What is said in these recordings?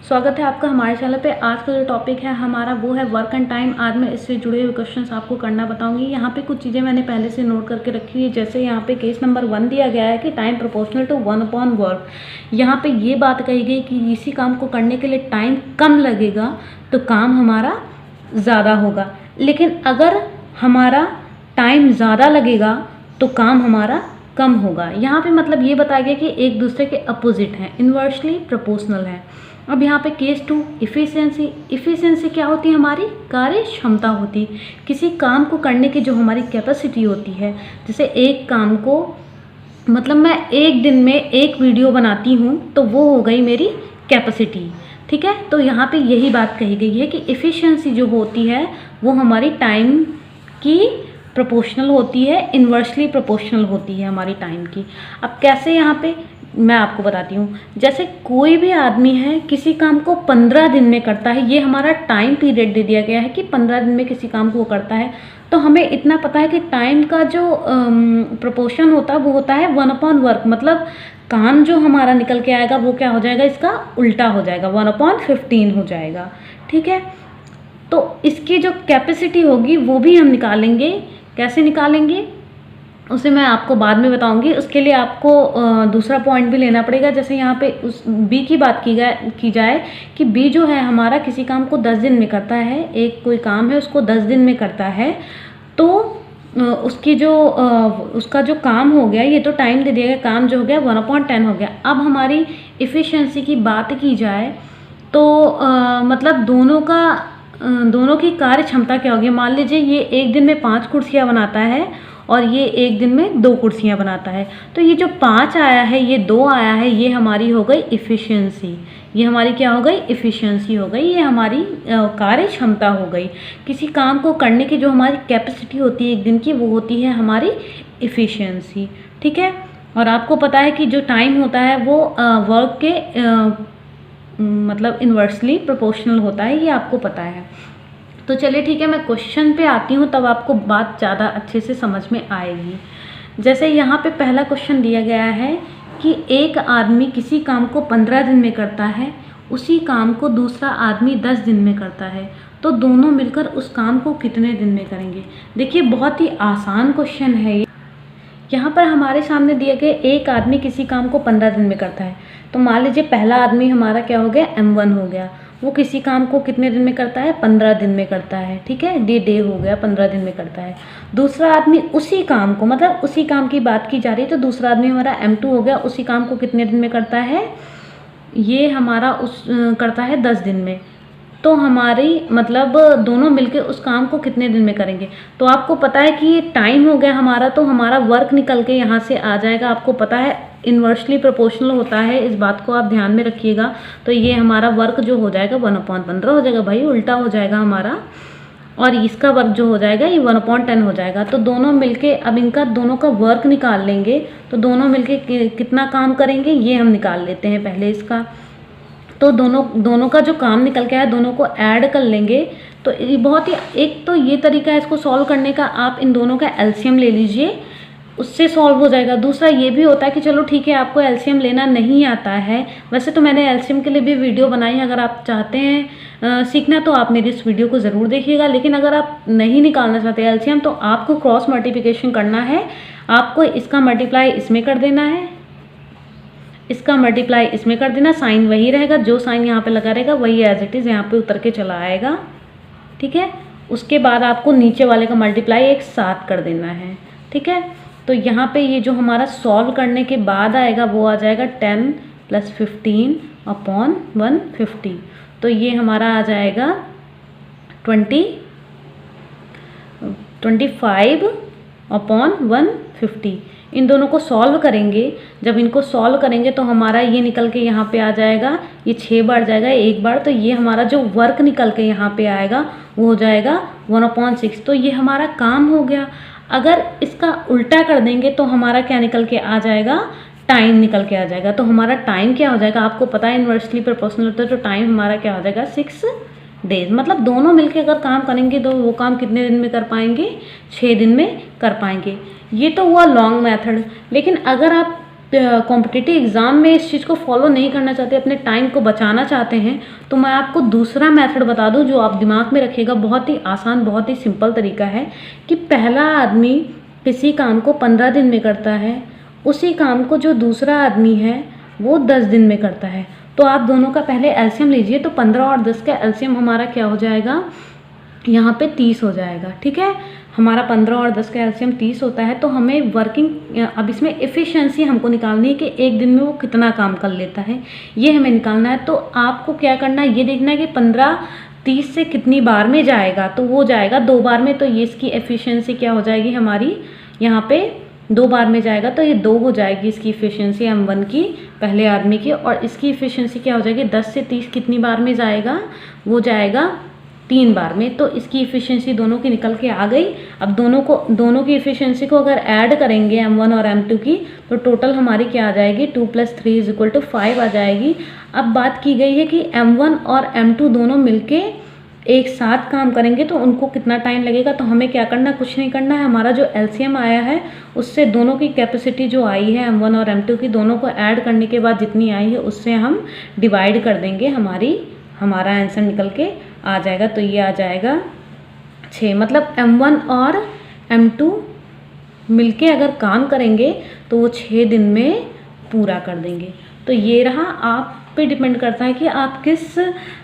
स्वागत है आपका हमारे चैनल पे। आज का जो टॉपिक है हमारा वो है वर्क एंड टाइम। आज मैं इससे जुड़े हुए क्वेश्चंस आपको करना बताऊंगी। यहाँ पे कुछ चीज़ें मैंने पहले से नोट करके रखी है। जैसे यहाँ पे केस नंबर 1 दिया गया है कि टाइम प्रोपोर्शनल टू 1/वर्क। यहाँ पे ये बात कही गई कि इसी काम को करने के लिए टाइम कम लगेगा तो काम हमारा ज़्यादा होगा, लेकिन अगर हमारा टाइम ज़्यादा लगेगा तो काम हमारा कम होगा। यहाँ पे मतलब ये बताया गया कि एक दूसरे के अपोजिट हैं, इन्वर्सली प्रोपोर्शनल है। अब यहाँ पे केस 2 इफ़िशियंसी। इफ़िशियंसी क्या होती है? हमारी कार्य क्षमता होती है, किसी काम को करने की जो हमारी कैपेसिटी होती है। जैसे एक काम को मतलब मैं एक दिन में एक वीडियो बनाती हूँ तो वो हो गई मेरी कैपेसिटी, ठीक है। तो यहाँ पे यही बात कही गई है कि इफ़िशियंसी जो होती है वो हमारी टाइम की प्रोपोर्शनल होती है, इन्वर्सली प्रोपोर्शनल होती है हमारी टाइम की। अब कैसे, यहाँ पे मैं आपको बताती हूँ। जैसे कोई भी आदमी है किसी काम को 15 दिन में करता है, ये हमारा टाइम पीरियड दे दिया गया है कि 15 दिन में किसी काम को वो करता है, तो हमें इतना पता है कि टाइम का जो प्रोपोर्शन होता है वो होता है 1/वर्क। मतलब काम जो हमारा निकल के आएगा वो क्या हो जाएगा, इसका उल्टा हो जाएगा, 1/15 हो जाएगा, ठीक है। तो इसकी जो कैपेसिटी होगी वो भी हम निकालेंगे। कैसे निकालेंगे उसे मैं आपको बाद में बताऊंगी। उसके लिए आपको दूसरा पॉइंट भी लेना पड़ेगा। जैसे यहाँ पे उस बी की बात की जाए कि बी जो है हमारा किसी काम को 10 दिन में करता है। एक कोई काम है उसको 10 दिन में करता है, तो उसकी जो उसका जो काम हो गया, ये तो टाइम दे दिया गया, काम जो हो गया 1/10 हो गया। अब हमारी इफ़िशियंसी की बात की जाए तो मतलब दोनों की कार्य क्षमता क्या होगी। मान लीजिए ये एक दिन में 5 कुर्सियाँ बनाता है और ये एक दिन में 2 कुर्सियाँ बनाता है, तो ये जो 5 आया है, ये 2 आया है, ये हमारी हो गई इफ़िशियंसी। ये हमारी क्या हो गई? इफ़िशियंसी हो गई। ये हमारी कार्य क्षमता हो गई। किसी काम को करने की जो हमारी कैपेसिटी होती है एक दिन की, वो होती है हमारी इफ़िशियंसी, ठीक है। और आपको पता है कि जो टाइम होता है वो वर्क के मतलब इन्वर्सली प्रोपोर्शनल होता है, ये आपको पता है। तो चलिए ठीक है, मैं क्वेश्चन पे आती हूँ, तब आपको बात ज़्यादा अच्छे से समझ में आएगी। जैसे यहाँ पे पहला क्वेश्चन दिया गया है कि एक आदमी किसी काम को 15 दिन में करता है, उसी काम को दूसरा आदमी 10 दिन में करता है, तो दोनों मिलकर उस काम को कितने दिन में करेंगे। देखिए बहुत ही आसान क्वेश्चन है ये। यहाँ पर हमारे सामने दिए गए एक आदमी किसी काम को 15 दिन में करता है, तो मान लीजिए पहला आदमी हमारा क्या हो गया, M1 हो गया। वो किसी काम को कितने दिन में करता है? 15 दिन में करता है, ठीक है। डे हो गया, 15 दिन में करता है। दूसरा आदमी उसी काम को, मतलब उसी काम की बात की जा रही है, तो दूसरा आदमी हमारा M2 हो गया, उसी काम को कितने दिन में करता है? ये हमारा करता है 10 दिन में। तो हमारी मतलब दोनों मिलके उस काम को कितने दिन में करेंगे। तो आपको पता है कि ये टाइम हो गया हमारा, तो हमारा वर्क निकल के यहाँ से आ जाएगा। आपको पता है इन्वर्सली प्रोपोर्शनल होता है, इस बात को आप ध्यान में रखिएगा। तो ये हमारा वर्क जो हो जाएगा 1/15 हो जाएगा, भाई उल्टा हो जाएगा हमारा। और इसका वर्क जो हो जाएगा ये 1/10 हो जाएगा। तो दोनों मिलके अब इनका दोनों का वर्क निकाल लेंगे, तो दोनों मिलके कितना काम करेंगे ये हम निकाल लेते हैं पहले इसका। तो दोनों का जो काम निकल के आया, दोनों को ऐड कर लेंगे। तो ये बहुत ही, एक तो ये तरीका है इसको सॉल्व करने का, आप इन दोनों का एलसीएम ले लीजिए, उससे सॉल्व हो जाएगा। दूसरा ये भी होता है कि चलो ठीक है आपको एलसीएम लेना नहीं आता है, वैसे तो मैंने एलसीएम के लिए भी वीडियो बनाई है, अगर आप चाहते हैं सीखना तो आप मेरी इस वीडियो को ज़रूर देखिएगा। लेकिन अगर आप नहीं निकालना चाहते एलसीएम, तो आपको क्रॉस मल्टीप्लिकेशन करना है। आपको इसका मल्टीप्लाई इसमें कर देना है, इसका मल्टीप्लाई इसमें कर देना, साइन वही रहेगा, जो साइन यहाँ पे लगा रहेगा वही एज इट इज़ यहाँ पे उतर के चला आएगा, ठीक है। उसके बाद आपको नीचे वाले का मल्टीप्लाई एक साथ कर देना है, ठीक है। तो यहाँ पे ये जो हमारा सॉल्व करने के बाद आएगा वो आ जाएगा 10 + 15/150। तो ये हमारा आ जाएगा 25/150। इन दोनों को सॉल्व करेंगे। जब इनको सॉल्व करेंगे तो हमारा ये निकल के यहाँ पे आ जाएगा, ये 6 बार जाएगा एक बार, तो ये हमारा जो वर्क निकल के यहाँ पे आएगा वो हो जाएगा 1/6। तो ये हमारा काम हो गया। अगर इसका उल्टा कर देंगे तो हमारा क्या निकल के आ जाएगा, टाइम निकल के आ जाएगा। तो हमारा टाइम क्या हो जाएगा, आपको पता है इन्वर्सली प्रोपोर्शनल होता है, तो टाइम हमारा क्या हो जाएगा 6 डेज। मतलब दोनों मिलके अगर काम करेंगे तो वो काम कितने दिन में कर पाएंगे, 6 दिन में कर पाएंगे। ये तो हुआ लॉन्ग मेथड। लेकिन अगर आप कॉम्पिटिटिव एग्ज़ाम में इस चीज़ को फॉलो नहीं करना चाहते, अपने टाइम को बचाना चाहते हैं, तो मैं आपको दूसरा मेथड बता दूं जो आप दिमाग में रखिएगा। बहुत ही आसान, बहुत ही सिंपल तरीका है कि पहला आदमी किसी काम को 15 दिन में करता है, उसी काम को जो दूसरा आदमी है वो 10 दिन में करता है। तो आप दोनों का पहले एलसीएम लीजिए, तो 15 और 10 का एलसीएम हमारा क्या हो जाएगा, यहाँ पे 30 हो जाएगा। ठीक है, हमारा 15 और 10 का एलसीएम 30 होता है। तो हमें वर्किंग, अब इसमें एफिशिएंसी हमको निकालनी है कि एक दिन में वो कितना काम कर लेता है, ये हमें निकालना है। तो आपको क्या करना है, ये देखना है कि 15 30 से कितनी बार में जाएगा, तो वो जाएगा 2 बार में। तो ये इसकी एफिशिएंसी क्या हो जाएगी हमारी, यहाँ पे 2 बार में जाएगा, तो ये 2 हो जाएगी इसकी इफ़िशियंसी M1 की, पहले आदमी की। और इसकी इफ़िशियंसी क्या हो जाएगी, 10 से 30 कितनी बार में जाएगा, वो जाएगा 3 बार में। तो इसकी इफ़िशियंसी दोनों की निकल के आ गई। अब दोनों की इफ़िशियंसी को अगर ऐड करेंगे M1 और M2 की, तो टोटल हमारी क्या आ जाएगी, 2 + 3 = 5 आ जाएगी। अब बात की गई है कि M1 और M2 दोनों मिलके एक साथ काम करेंगे तो उनको कितना टाइम लगेगा। तो हमें क्या करना, कुछ नहीं करना है, हमारा जो एलसीएम आया है उससे दोनों की कैपेसिटी जो आई है M1 और M2 की, दोनों को ऐड करने के बाद जितनी आई है उससे हम डिवाइड कर देंगे, हमारा आंसर निकल के आ जाएगा। तो ये आ जाएगा 6। मतलब M1 और M2 मिलके अगर काम करेंगे तो वो 6 दिन में पूरा कर देंगे। तो ये रहा, आप पे डिपेंड करता है कि आप किस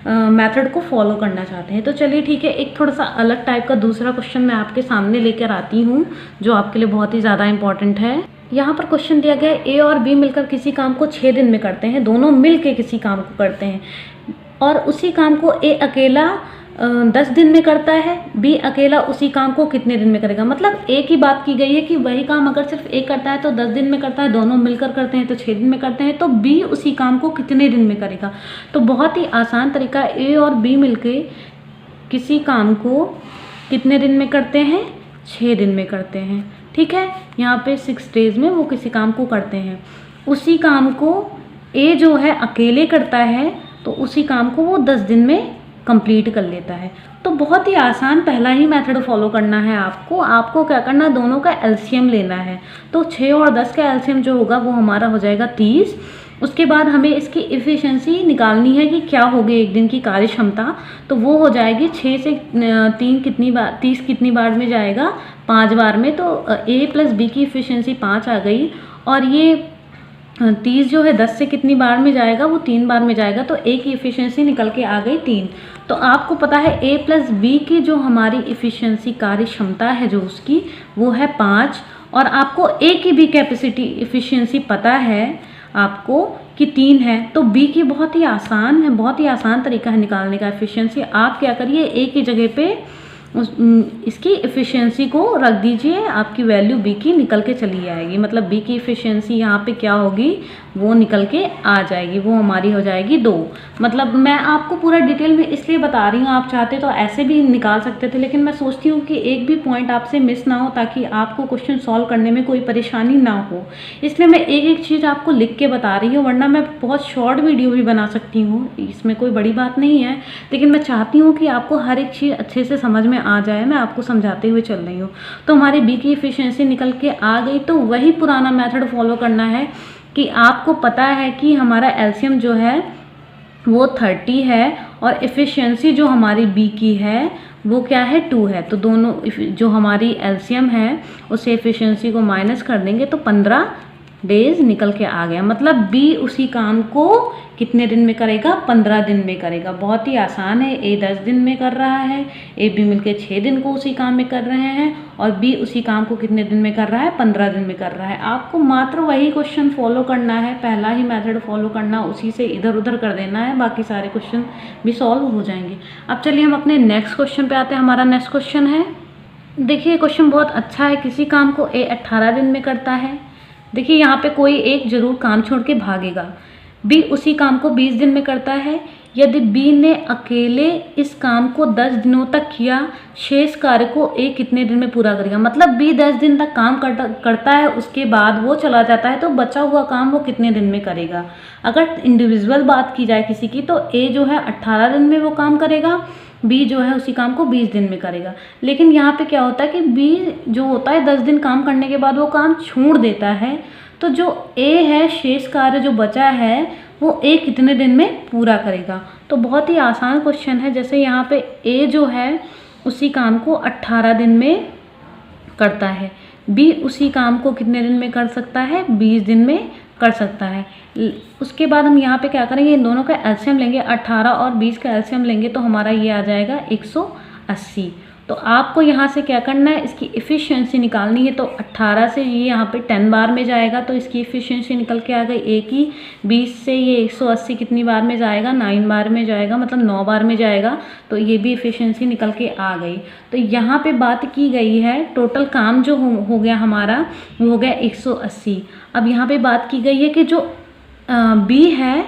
मेथड को फॉलो करना चाहते हैं। तो चलिए ठीक है, एक थोड़ा सा अलग टाइप का दूसरा क्वेश्चन मैं आपके सामने लेकर आती हूँ जो आपके लिए बहुत ही ज़्यादा इंपॉर्टेंट है। यहाँ पर क्वेश्चन दिया गया है, ए और बी मिलकर किसी काम को 6 दिन में करते हैं, दोनों मिलके किसी काम को करते हैं, और उसी काम को ए अकेला 10 दिन में करता है, बी अकेला उसी काम को कितने दिन में करेगा। मतलब एक ही बात की गई है कि वही काम अगर सिर्फ एक करता है तो 10 दिन में करता है, दोनों मिलकर करते हैं तो 6 दिन में करते हैं, तो बी उसी काम को कितने दिन में करेगा। तो बहुत ही आसान तरीका, ए और बी मिलके किसी काम को कितने दिन में करते हैं, 6 दिन में करते हैं। ठीक है, यहाँ पे 6 डेज में वो किसी काम को करते हैं। उसी काम को ए जो है अकेले करता है, तो उसी काम को वो 10 दिन में कंप्लीट कर लेता है। तो बहुत ही आसान पहला ही मेथड फॉलो करना है आपको क्या करना है, दोनों का एलसीएम लेना है। तो 6 और 10 का एलसीएम जो होगा वो हमारा हो जाएगा 30। उसके बाद हमें इसकी इफ़िशियंसी निकालनी है कि क्या होगी एक दिन की कार्य क्षमता। तो वो हो जाएगी 6 से 3 कितनी बार, 30 कितनी बार में जाएगा, 5 बार में। तो ए + बी की इफ़िशियंसी 5 आ गई, और ये 30 जो है 10 से कितनी बार में जाएगा, वो 3 बार में जाएगा। तो ए की इफ़िशियंसी निकल के आ गई 3। तो आपको पता है ए + बी की जो हमारी इफ़िशियंसी कार्य क्षमता है जो उसकी, वो है 5, और आपको ए की भी कैपेसिटी इफ़िशियंसी पता है आपको कि 3 है। तो बी की बहुत ही आसान है, बहुत ही आसान तरीका है निकालने का इफ़िशियंसी। आप क्या करिए, ए की जगह पे इसकी इफ़िशियंसी को रख दीजिए, आपकी वैल्यू बी की निकल के चली आएगी। मतलब बी की इफ़िशियंसी यहाँ पे क्या होगी, वो निकल के आ जाएगी, वो हमारी हो जाएगी 2। मतलब मैं आपको पूरा डिटेल में इसलिए बता रही हूँ, आप चाहते तो ऐसे भी निकाल सकते थे, लेकिन मैं सोचती हूँ कि एक भी पॉइंट आपसे मिस ना हो, ताकि आपको क्वेश्चन सॉल्व करने में कोई परेशानी ना हो। इसलिए मैं एक एक चीज़ आपको लिख के बता रही हूँ, वरना मैं बहुत शॉर्ट वीडियो भी बना सकती हूँ, इसमें कोई बड़ी बात नहीं है। लेकिन मैं चाहती हूँ कि आपको हर एक चीज़ अच्छे से समझ में आ जाए, मैं आपको समझाते हुए चल रही हूँ। तो हमारी बी की इफ़िशियंसी निकल के आ गई। तो वही पुराना मेथड फॉलो करना है कि आपको पता है कि हमारा एलसीएम जो है वो 30 है, और इफ़िशियंसी जो हमारी बी की है वो क्या है, 2 है। तो दोनों जो हमारी एलसीएम है उससे इफ़िशियंसी को माइनस कर देंगे तो 15 डेज निकल के आ गया। मतलब बी उसी काम को कितने दिन में करेगा, 15 दिन में करेगा। बहुत ही आसान है, ए 10 दिन में कर रहा है, ए बी मिलके 6 दिन को उसी काम में कर रहे हैं, और बी उसी काम को कितने दिन में कर रहा है, 15 दिन में कर रहा है। आपको मात्र वही क्वेश्चन फॉलो करना है, पहला ही मेथड फॉलो करना, उसी से इधर उधर कर देना है, बाकी सारे क्वेश्चन भी सॉल्व हो जाएंगे। अब चलिए हम अपने नेक्स्ट क्वेश्चन पे आते हैं। हमारा नेक्स्ट क्वेश्चन है, देखिए क्वेश्चन बहुत अच्छा है। किसी काम को ए 18 दिन में करता है। देखिए यहाँ पे कोई एक जरूर काम छोड़ के भागेगा। बी उसी काम को 20 दिन में करता है। यदि बी ने अकेले इस काम को 10 दिनों तक किया, शेष कार्य को ए कितने दिन में पूरा करेगा। मतलब बी 10 दिन तक काम करता है, उसके बाद वो चला जाता है, तो बचा हुआ काम वो कितने दिन में करेगा। अगर इंडिविजुअल बात की जाए किसी की, तो ए जो है 18 दिन में वो काम करेगा, बी जो है उसी काम को 20 दिन में करेगा। लेकिन यहाँ पे क्या होता है कि बी जो होता है 10 दिन काम करने के बाद वो काम छोड़ देता है, तो जो ए है, शेष कार्य जो बचा है वो ए कितने दिन में पूरा करेगा। तो बहुत ही आसान क्वेश्चन है। जैसे यहाँ पे ए जो है उसी काम को 18 दिन में करता है, बी उसी काम को कितने दिन में कर सकता है, 20 दिन में कर सकता है। उसके बाद हम यहाँ पे क्या करेंगे, इन दोनों का एलसीएम लेंगे, 18 और 20 का एलसीएम लेंगे तो हमारा ये आ जाएगा 180। तो आपको यहाँ से क्या करना है, इसकी इफ़िशियंसी निकालनी है। तो 18 से ये यहाँ पे 10 बार में जाएगा तो इसकी इफ़िशियंसी निकल के आ गई ए की। 20 से ये 180 कितनी बार में जाएगा, 9 बार में जाएगा, मतलब 9 बार में जाएगा। तो ये भी इफ़िशियंसी निकल के आ गई। तो यहाँ पे बात की गई है टोटल काम जो हो गया हमारा, वो हो गया 180। अब यहाँ पे बात की गई है कि जो बी है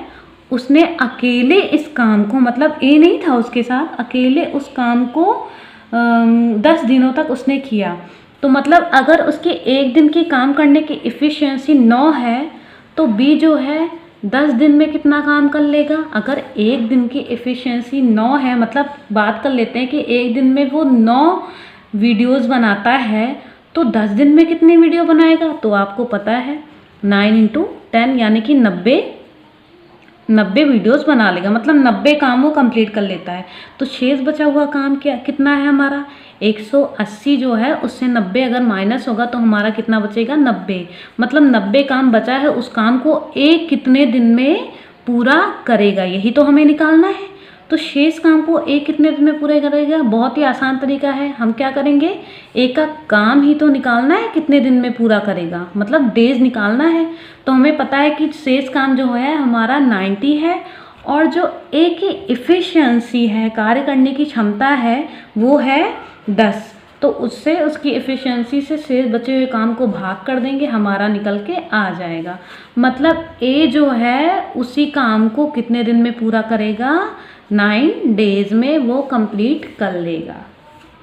उसने अकेले इस काम को, मतलब ए नहीं था उसके साथ, अकेले उस काम को 10 दिनों तक उसने किया। तो मतलब अगर उसके एक दिन की काम करने की इफ़िशियंसी 9 है तो बी जो है 10 दिन में कितना काम कर लेगा। अगर एक दिन की इफ़िशियंसी 9 है, मतलब बात कर लेते हैं कि एक दिन में वो 9 वीडियोज़ बनाता है, तो 10 दिन में कितनी वीडियो बनाएगा। तो आपको पता है 9 × 10 यानी कि 90 वीडियोस बना लेगा, मतलब 90 काम वो कंप्लीट कर लेता है। तो शेष बचा हुआ काम क्या कितना है हमारा, 180 जो है उससे 90 अगर माइनस होगा तो हमारा कितना बचेगा, 90। मतलब 90 काम बचा है, उस काम को एक कितने दिन में पूरा करेगा, यही तो हमें निकालना है। तो शेष काम को एक कितने दिन में पूरा करेगा, बहुत ही आसान तरीका है। हम क्या करेंगे, एक का काम ही तो निकालना है, कितने दिन में पूरा करेगा, मतलब डेज निकालना है। तो हमें पता है कि शेष काम जो है हमारा 90 है और जो ए की इफ़िशियंसी है, कार्य करने की क्षमता है, वो है 10। तो उससे उसकी इफ़िशियंसी से शेष बचे हुए काम को भाग कर देंगे, हमारा निकल के आ जाएगा। मतलब ए जो है उसी काम को कितने दिन में पूरा करेगा, 9 डेज में वो कंप्लीट कर लेगा।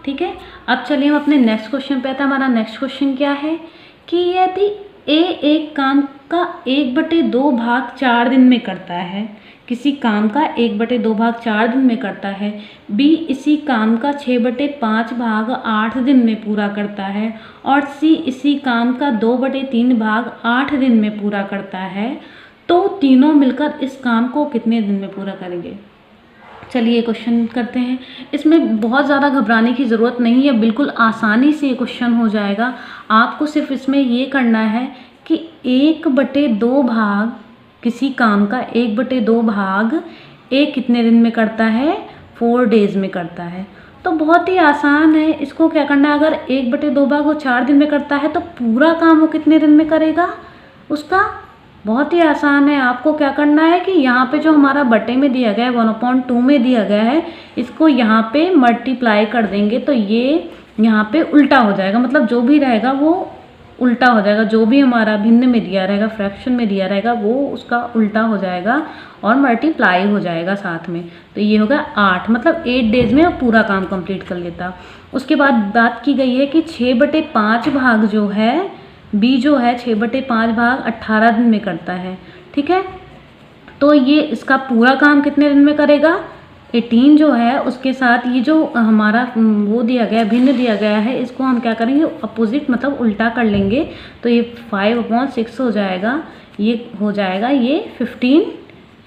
ठीक है, अब चलिए हम अपने नेक्स्ट क्वेश्चन पे आते हैं। हमारा नेक्स्ट क्वेश्चन क्या है कि यदि ए एक काम का 1/2 भाग 4 दिन में करता है, किसी काम का 1/2 भाग 4 दिन में करता है, बी इसी काम का 6/5 भाग 8 दिन में पूरा करता है और सी इसी काम का 2/3 भाग 8 दिन में पूरा करता है, तो तीनों मिलकर इस काम को कितने दिन में पूरा करेंगे। चलिए क्वेश्चन करते हैं। इसमें बहुत ज़्यादा घबराने की ज़रूरत नहीं है, बिल्कुल आसानी से ये क्वेश्चन हो जाएगा। आपको सिर्फ इसमें ये करना है कि 1/2 भाग, किसी काम का 1/2 भाग ए कितने दिन में करता है, 4 डेज़ में करता है। तो बहुत ही आसान है, इसको क्या करना है, अगर 1/2 भाग वो 4 दिन में करता है तो पूरा काम वो कितने दिन में करेगा उसका। बहुत ही आसान है। आपको क्या करना है कि यहाँ पे जो हमारा बटे में दिया गया है 1/2 में दिया गया है, इसको यहाँ पे मल्टीप्लाई कर देंगे तो ये यहाँ पे उल्टा हो जाएगा, मतलब जो भी रहेगा वो उल्टा हो जाएगा। जो भी हमारा भिन्न में दिया रहेगा, फ्रैक्शन में दिया रहेगा, वो उसका उल्टा हो जाएगा और मल्टीप्लाई हो जाएगा साथ में। तो ये होगा 8, मतलब 8 डेज में पूरा काम कंप्लीट कर लेता। उसके बाद बात की गई है कि 6/5 भाग जो है, बी जो है 6/5 भाग 18 दिन में करता है। ठीक है, तो ये इसका पूरा काम कितने दिन में करेगा, 18 जो है उसके साथ ये जो हमारा वो दिया गया, भिन्न दिया गया है, इसको हम क्या करेंगे, अपोजिट मतलब उल्टा कर लेंगे। तो ये 5/6 हो जाएगा, ये हो जाएगा ये 15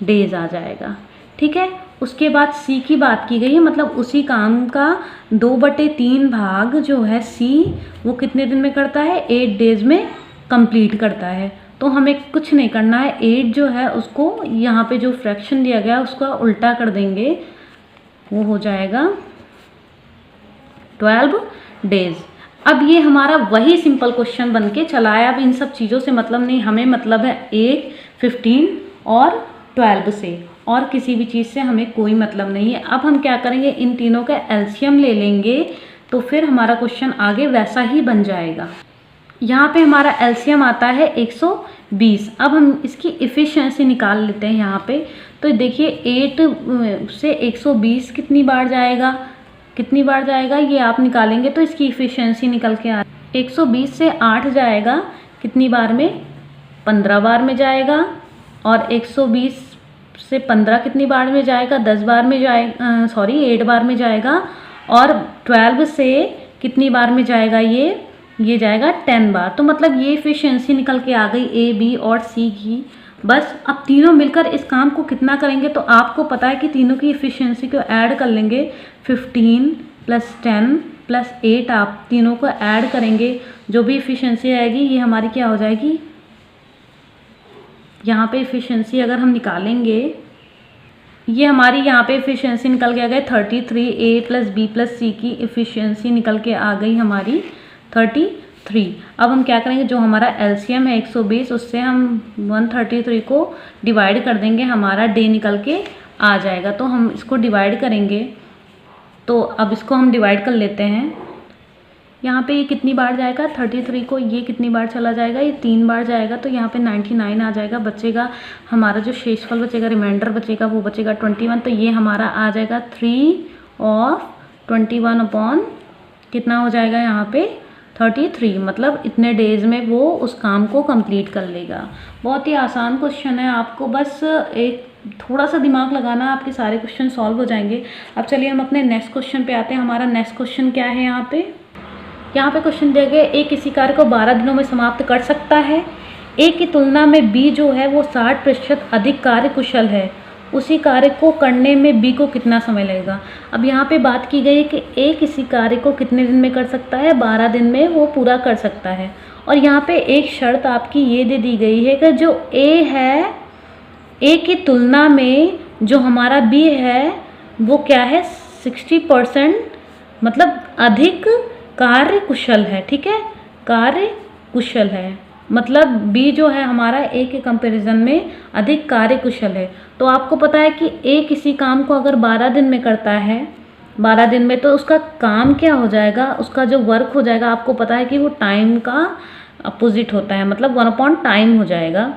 डेज आ जाएगा। ठीक है, उसके बाद सी की बात की गई है, मतलब उसी काम का 2/3 भाग जो है सी, वो कितने दिन में करता है, 8 डेज में कंप्लीट करता है। तो हमें कुछ नहीं करना है, 8 जो है उसको यहाँ पे जो फ्रैक्शन दिया गया उसका उल्टा कर देंगे, वो हो जाएगा 12 डेज। अब ये हमारा वही सिंपल क्वेश्चन बन के चला है। अब इन सब चीज़ों से मतलब नहीं, हमें मतलब है 8, 15 और 12 से, और किसी भी चीज़ से हमें कोई मतलब नहीं है। अब हम क्या करेंगे, इन तीनों का एलसीएम ले लेंगे तो फिर हमारा क्वेश्चन आगे वैसा ही बन जाएगा। यहाँ पे हमारा एलसीएम आता है 120। अब हम इसकी इफ़िशियंसी निकाल लेते हैं यहाँ पे। तो देखिए 8 से 120 कितनी बार जाएगा, ये आप निकालेंगे तो इसकी इफ़िशियंसी निकल के आ 120 से 8 जाएगा कितनी बार में, 15 बार में जाएगा। और 120 से 15 कितनी बार में जाएगा, 10 बार में जाएगा, 8 बार में जाएगा। और 12 से कितनी बार में जाएगा, ये ये जाएगा 10 बार। तो मतलब ये एफिशिएंसी निकल के आ गई ए, बी और सी की। बस अब तीनों मिलकर इस काम को कितना करेंगे, तो आपको पता है कि तीनों की एफिशिएंसी को ऐड कर लेंगे। 15 + 10 + 8 आप तीनों को ऐड करेंगे, जो भी एफिशिएंसी आएगी ये हमारी क्या हो जाएगी, यहाँ पे एफिशिएंसी अगर हम निकालेंगे, ये हमारी यहाँ पे एफिशिएंसी निकल के आ गई 33। ए + बी + सी की एफिशिएंसी निकल के आ गई हमारी 33। अब हम क्या करेंगे, जो हमारा एलसीएम है 120, उससे हम 133 को डिवाइड कर देंगे, हमारा डे निकल के आ जाएगा। तो हम इसको डिवाइड करेंगे, तो अब इसको हम डिवाइड कर लेते हैं। यहाँ पे ये कितनी बार जाएगा 33 को, ये कितनी बार चला जाएगा, ये 3 बार जाएगा। तो यहाँ पे 99 आ जाएगा, बचेगा हमारा जो शेषफल बचेगा, रिमाइंडर बचेगा, वो बचेगा 21। तो ये हमारा आ जाएगा 3/21 कितना हो जाएगा यहाँ पे 33। मतलब इतने डेज में वो उस काम को कंप्लीट कर लेगा। बहुत ही आसान क्वेश्चन है, आपको बस एक थोड़ा सा दिमाग लगाना, आपके सारे क्वेश्चन सॉल्व हो जाएंगे। अब चलिए हम अपने नेक्स्ट क्वेश्चन पे आते हैं। हमारा नेक्स्ट क्वेश्चन क्या है, यहाँ पे क्वेश्चन दिया गया ए किसी कार्य को 12 दिनों में समाप्त कर सकता है। ए की तुलना में बी जो है वो 60% अधिक कार्य कुशल है, उसी कार्य को करने में बी को कितना समय लगेगा। अब यहाँ पे बात की गई है कि ए किसी कार्य को कितने दिन में कर सकता है, 12 दिन में वो पूरा कर सकता है। और यहाँ पे एक शर्त आपकी ये दे दी गई है कि जो ए है, ए की तुलना में जो हमारा बी है वो क्या है 60%, मतलब अधिक कार्य कुशल है। ठीक है, कार्य कुशल है, मतलब बी जो है हमारा ए के कंपैरिजन में अधिक कार्य कुशल है। तो आपको पता है कि ए किसी काम को अगर 12 दिन में करता है, 12 दिन में, तो उसका काम क्या हो जाएगा, उसका जो वर्क हो जाएगा, आपको पता है कि वो टाइम का अपोजिट होता है, मतलब 1/टाइम हो जाएगा।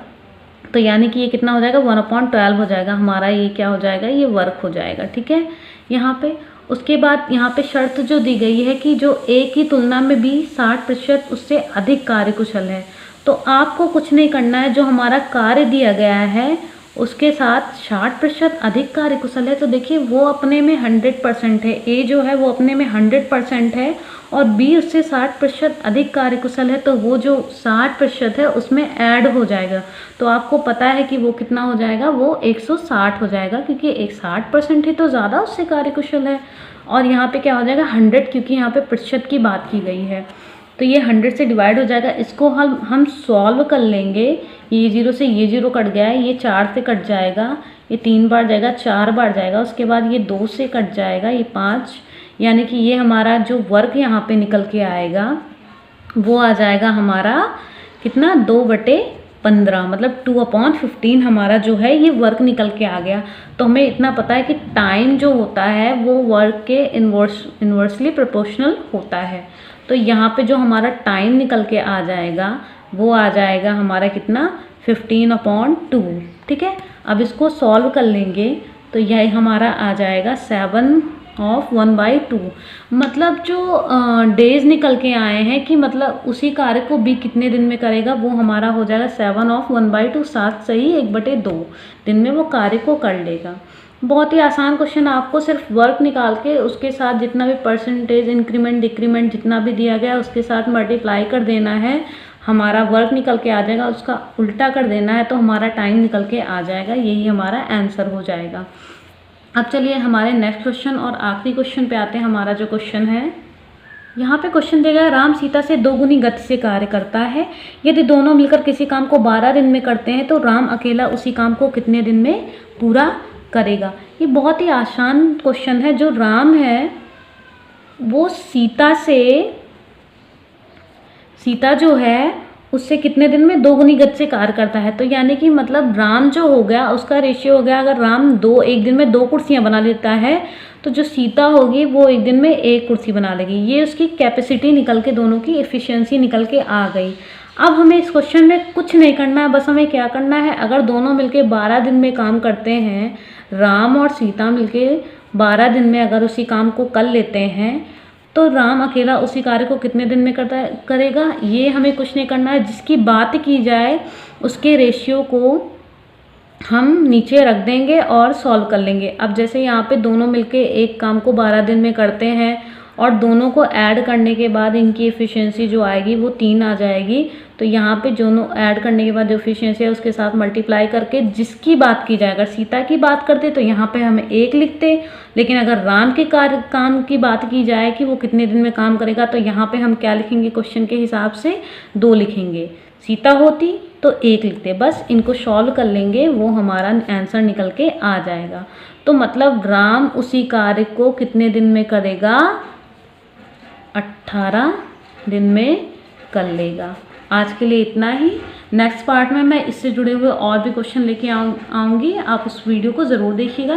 तो यानी कि ये कितना हो जाएगा 1/12 हो जाएगा हमारा, ये क्या हो जाएगा, ये वर्क हो जाएगा। ठीक है, यहाँ पे उसके बाद यहाँ पे शर्त जो दी गई है कि जो ए की तुलना में बी 60% उससे अधिक कार्य कुशल है। तो आपको कुछ नहीं करना है, जो हमारा कार्य दिया गया है उसके साथ 60% अधिक कार्य कुशल है, तो देखिए वो अपने में 100% है, ए जो है वो अपने में 100% है और बी उससे 60% अधिक कार्य कुशल है, तो वो जो 60% है उसमें ऐड हो जाएगा। तो आपको पता है कि वो कितना हो जाएगा, वो 160 हो जाएगा, क्योंकि एक 60% ही तो ज़्यादा उससे कार्य कुशल है। और यहाँ पे क्या हो जाएगा 100, क्योंकि यहाँ पे प्रतिशत की बात की गई है, तो ये 100 से डिवाइड हो जाएगा। इसको हम सॉल्व कर लेंगे। ये 0 से ये 0 कट गया है, ये 4 से कट जाएगा, ये 3 बार जाएगा, 4 बार जाएगा, उसके बाद ये 2 से कट जाएगा, ये 5, यानी कि ये हमारा जो वर्क यहाँ पे निकल के आएगा वो आ जाएगा हमारा कितना 2/15, मतलब 2/15 हमारा जो है ये वर्क निकल के आ गया। तो हमें इतना पता है कि टाइम जो होता है वो वर्क के इन्वर्सली प्रोपोर्शनल होता है। तो यहाँ पे जो हमारा टाइम निकल के आ जाएगा वो आ जाएगा हमारा कितना 15/2। ठीक है, अब इसको सॉल्व कर लेंगे तो यह हमारा आ जाएगा 7/1/2। मतलब जो डेज निकल के आए हैं कि मतलब उसी कार्य को बी कितने दिन में करेगा, वो हमारा हो जाएगा 7/1/2, 7 सही 1/2 दिन में वो कार्य को कर लेगा। बहुत ही आसान क्वेश्चन, आपको सिर्फ वर्क निकाल के उसके साथ जितना भी परसेंटेज इंक्रीमेंट डिक्रीमेंट जितना भी दिया गया उसके साथ मल्टीप्लाई कर देना है, हमारा वर्क निकल के आ जाएगा, उसका उल्टा कर देना है तो हमारा टाइम निकल के आ जाएगा, यही हमारा आंसर हो जाएगा। अब चलिए हमारे नेक्स्ट क्वेश्चन और आखिरी क्वेश्चन पे आते हैं। हमारा जो क्वेश्चन है, यहाँ पे क्वेश्चन दिया गया राम सीता से 2 गुनी गति से कार्य करता है। यदि दोनों मिलकर किसी काम को 12 दिन में करते हैं तो राम अकेला उसी काम को कितने दिन में पूरा करेगा। ये बहुत ही आसान क्वेश्चन है। जो राम है वो सीता जो है उससे कितने दिन में 2 गुनी गति से कार्य करता है। तो यानी कि मतलब राम जो हो गया उसका रेशियो हो गया, अगर राम एक दिन में 2 कुर्सियाँ बना लेता है तो जो सीता होगी वो एक दिन में 1 कुर्सी बना लेगी। ये उसकी कैपेसिटी निकल के, दोनों की एफिशिएंसी निकल के आ गई। अब हमें इस क्वेश्चन में कुछ नहीं करना है, बस हमें क्या करना है, अगर दोनों मिलके 12 दिन में काम करते हैं, राम और सीता मिलके 12 दिन में अगर उसी काम को कर लेते हैं तो राम अकेला उसी कार्य को कितने दिन में करेगा, ये हमें कुछ नहीं करना है। जिसकी बात की जाए उसके रेशियो को हम नीचे रख देंगे और सॉल्व कर लेंगे। अब जैसे यहाँ पे दोनों मिलके एक काम को 12 दिन में करते हैं और दोनों को ऐड करने के बाद इनकी एफिशिएंसी जो आएगी वो 3 आ जाएगी। तो यहाँ पे दोनों ऐड करने के बाद जो एफिशिएंसी है उसके साथ मल्टीप्लाई करके जिसकी बात की जाए, अगर सीता की बात करते तो यहाँ पे हम 1 लिखते, लेकिन अगर राम के काम की बात की जाए कि वो कितने दिन में काम करेगा तो यहाँ पे हम क्या लिखेंगे, क्वेश्चन के हिसाब से 2 लिखेंगे। सीता होती तो 1 लिखते। बस इनको सॉल्व कर लेंगे, वो हमारा आंसर निकल के आ जाएगा। तो मतलब राम उसी कार्य को कितने दिन में करेगा, 18 दिन में कर लेगा। आज के लिए इतना ही। नेक्स्ट पार्ट में मैं इससे जुड़े हुए और भी क्वेश्चन लेके आऊँगी, आप उस वीडियो को ज़रूर देखिएगा।